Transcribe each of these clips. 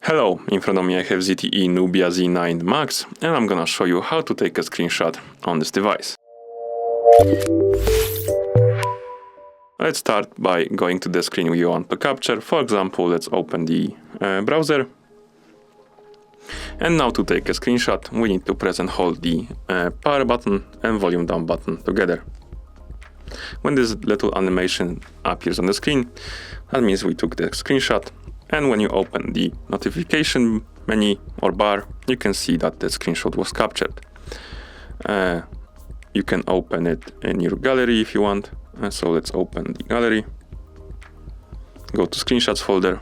Hello, in front of me I have ZTE Nubia Z9 Max, and I'm gonna show you how to take a screenshot on this device. Let's start by going to the screen we want to capture. For example, let's open the browser. And now to take a screenshot, we need to press and hold the power button and volume down button together. When this little animation appears on the screen, that means we took the screenshot. And when you open the notification menu or bar, you can see that the screenshot was captured. You can open it in your gallery if you want. So let's open the gallery. Go to screenshots folder.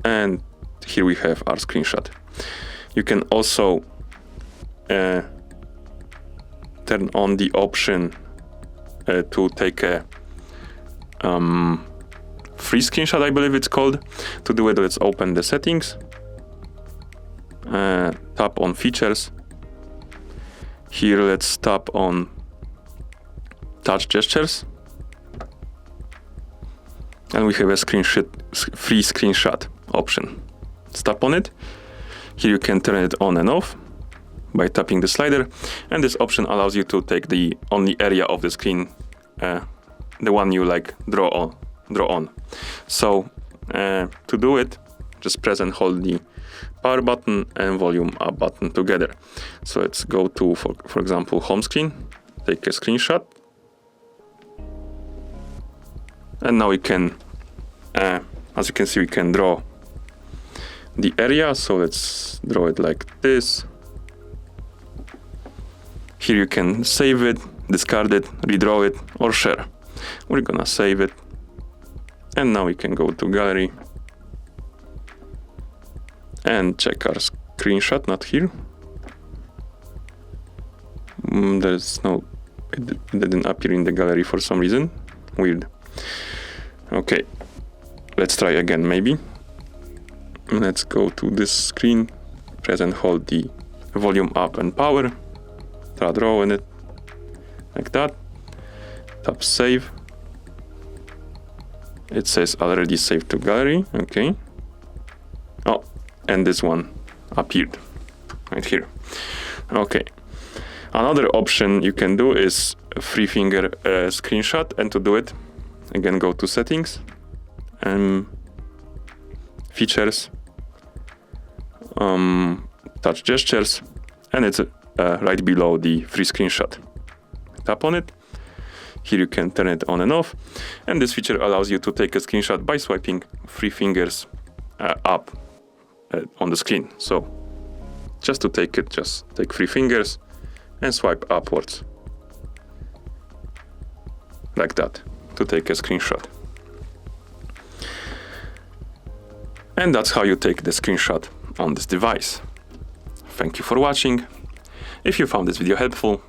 And here we have our screenshot. You can also turn on the option to take a free screenshot, I believe it's called. To do it, let's open the settings, tap on features. Here let's tap on touch gestures, and we have a free screenshot option. Let's tap on it. Here you can turn it on and off by tapping the slider, and this option allows you to take the only area of the screen, the one you like draw on. So to do it, just press and hold the power button and volume up button together. So let's go to, for example, home screen, take a screenshot. And now we can, as you can see, we can draw the area. So let's draw it like this. Here you can save it, discard it, redraw it, or share. We're gonna save it. And now we can go to gallery and check our screenshot, not here. There's no, it didn't appear in the gallery for some reason. Weird. Okay, let's try again maybe. Let's go to this screen, press and hold the volume up and power, start drawing it like that, tap save. It says already saved to gallery, okay. Oh, and this one appeared right here. Okay. Another option you can do is free finger screenshot, and to do it, again go to settings, features, touch gestures, and it's right below the free screenshot. Tap on it. Here you can turn it on and off, and this feature allows you to take a screenshot by swiping 3 fingers up on the screen. So just to take it, just take 3 fingers and swipe upwards like that to take a screenshot. And that's how you take the screenshot on this device. Thank you for watching. If you found this video helpful,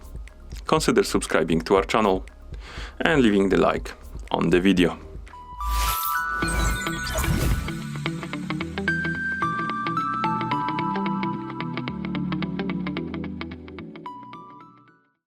consider subscribing to our channel and leaving the like on the video.